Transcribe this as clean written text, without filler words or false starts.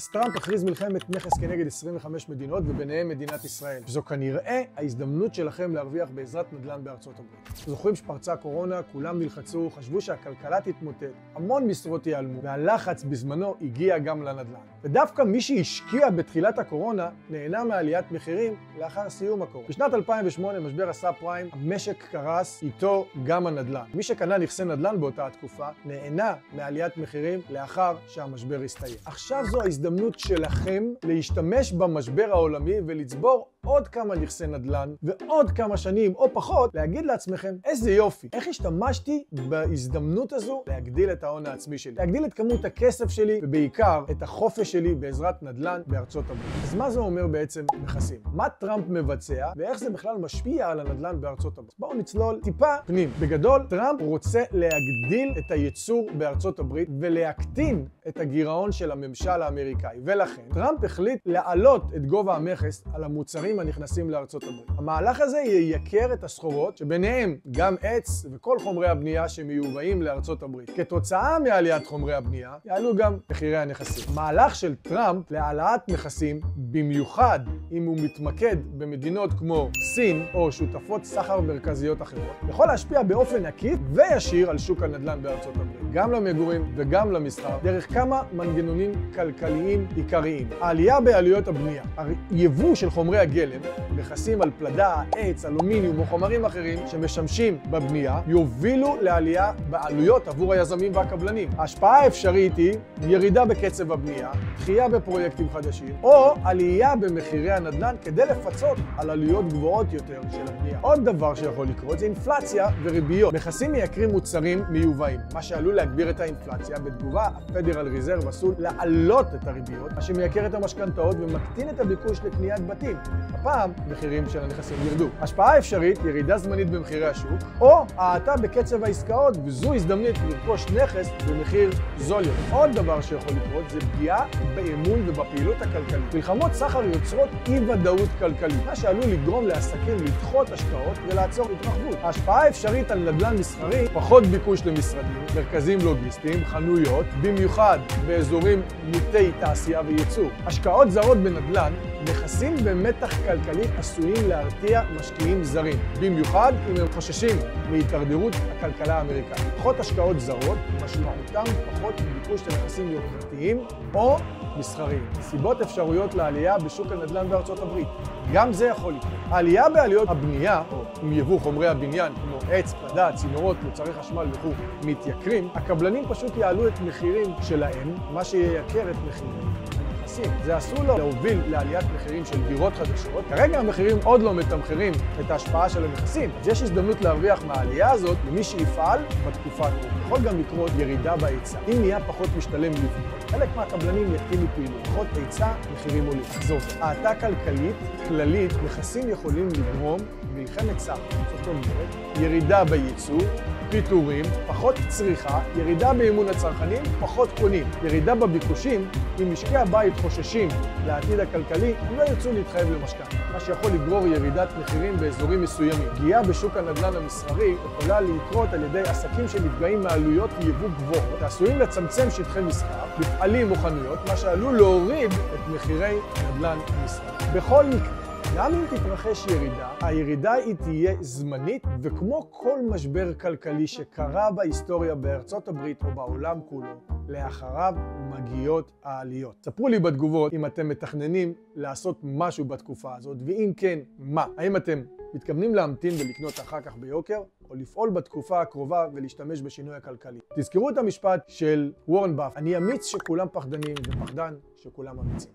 אז טראמפ הכריז מלחמת מכס כנגד 25 מדינות וביניהם מדינת ישראל. וזו כנראה ההזדמנות שלכם להרוויח בעזרת נדל"ן בארצות הברית. זוכרים שפרצה הקורונה, כולם נלחצו, חשבו שהכלכלה תתמוטט, המון משרות ייעלמו, והלחץ בזמנו הגיע גם לנדל"ן. ודווקא מי שהשקיע בתחילת הקורונה נהנה מעליית מחירים לאחר סיום הקורונה. בשנת 2008, משבר הסאב פריים, המשק קרס, איתו גם הנדל"ן. מי שקנה נכסי נדל"ן באותה התקופה נהנה מעליית מחירים לאחר שהמשבר הסתיים. עכשיו זו ההזדמנות שלכם להשתמש במשבר העולמי ולצבור עוד כמה נכסי נדל"ן ועוד כמה שנים או פחות, להגיד לעצמכם איזה יופי, איך השתמשתי בהזדמנות הזו להגדיל את ההון העצמי שלי, להגדיל את כמות הכסף שלי ובעיקר את החופש שלי בעזרת נדל"ן בארצות הברית. אז מה זה אומר בעצם נכסים? מה טראמפ מבצע ואיך זה בכלל משפיע על הנדל"ן בארצות הברית? בואו נצלול טיפה פנים. בגדול, טראמפ רוצה להגדיל את הייצור בארצות הברית ולהקטין את הגירעון של הממשל האמריקאי, ולכן טראמפ החליט להעלות את גובה המכס על המוצרים הנכנסים לארצות הברית. המהלך הזה ייקר את הסחורות, שביניהם גם עץ וכל חומרי הבנייה שמיובאים לארצות הברית. כתוצאה מעליית חומרי הבנייה, יעלו גם מחירי הנכסים. מהלך של טראמפ להעלאת מכסים, במיוחד אם הוא מתמקד במדינות כמו סין או שותפות סחר מרכזיות אחרות, יכול להשפיע באופן עקיף וישיר על שוק הנדל"ן בארצות הברית, גם למגורים וגם למסחר, דרך כמה מנגנונים כלכליים עיקריים. העלייה בעלויות הבנייה, היבוא של חומרי הגלם, מכסים על פלדה, עץ, אלומיניום או חומרים אחרים שמשמשים בבנייה, יובילו לעלייה בעלויות עבור היזמים והקבלנים. ההשפעה האפשרית היא ירידה בקצב הבנייה, דחייה בפרויקטים חדשים, או עלייה במחירי הנדל"ן כדי לפצות על עלויות גבוהות יותר של הבנייה. עוד דבר שיכול לקרות זה אינפלציה וריביות. מכסים מייקרים מוצרים מיובאים, מה שעלול להגביר את האינפלציה. בתגובה, הפדרל ריזרב עשוי להעלות את הריביות, מה שמייקר את המשכנתאות ומקטין את הביקוש לקניית בתים. הפעם, מחירים של הנכסים ירדו. השפעה אפשרית, ירידה זמנית במחירי השוק, או האטה בקצב העסקאות, וזו הזדמנות לרכוש נכס במחיר זול יותר. עוד דבר שיכול לקרות זה פגיעה באמון ובפעילות הכלכלית. מלחמות סחר יוצרות אי-ודאות כלכלית, מה שעלול לגרום לעסקים לדחות השקעות ולעצור התרחבות. ההשפעה האפשרית על נדל"ן מסחרי, פחות ביקוש למשרדים, מרכזים לוגיסטיים, חנויות, במיוחד באזורים מוטי תעשייה וייצור. השקעות זרות בנדל"ן, נכסים במתח כלכלי עשויים להרתיע משקיעים זרים, במיוחד אם הם חוששים מהתדרדרות הכלכלה האמריקאית. פחות השקעות זרות, משמעותם פחות ביקוש לנכסים יוקרתיים או מסחריים. סיבות אפשרויות לעלייה בשוק הנדל"ן בארצות הברית. גם זה יכול לקרות. העלייה בעלויות הבנייה, או עם יבוא חומרי הבניין, כמו עץ, פלדה, צינורות, מוצרי חשמל וכו', מתייקרים, הקבלנים פשוט יעלו את מחירים שלהם, מה שייקר את מחירים. זה עשוי לו להוביל לעליית מחירים של דירות חדשות. כרגע המחירים עוד לא מתמחרים את ההשפעה של הנכסים, אז יש הזדמנות להרוויח מהעלייה הזאת למי שיפעל בתקופה הקרובה. יכול גם לקרות ירידה בהיצע. אם נהיה פחות משתלם לבנות, חלק מהקבלנים יקטינו פעילות. פחות היצע, מחירים עולים. זאת האטה כלכלית כללית, נכסים יכולים לגרום מלחמת סחר. זאת אומרת, ירידה בייצור, פיטורים, פחות צריכה, ירידה באמון הצרכנים, פחות קונים. ירידה בביקושים, אם משקי הבית חוששים לעתיד הכלכלי, הם לא ירצו להתחייב למשכנתא, מה שיכול לגרור ירידת מחירים באזורים מסוימים. פגיעה בשוק הנדל"ן המסחרי יכולה לקרות על ידי עסקים שנפגעים מעלויות יבוא גבוהות, עשויים לצמצם שטחי מסחר, מפעלים או חנויות, מה שעלול להוריד את מחירי הנדל"ן המסחרי. בכל מקרה, גם אם תתרחש ירידה, הירידה היא תהיה זמנית, וכמו כל משבר כלכלי שקרה בהיסטוריה בארצות הברית או בעולם כולו, לאחריו מגיעות העליות. ספרו לי בתגובות אם אתם מתכננים לעשות משהו בתקופה הזאת, ואם כן, מה? האם אתם מתכוונים להמתין ולקנות אחר כך ביוקר, או לפעול בתקופה הקרובה ולהשתמש בשינוי הכלכלי? תזכרו את המשפט של וורן באפט, אני אמיץ שכולם פחדנים ופחדן שכולם אמיצים.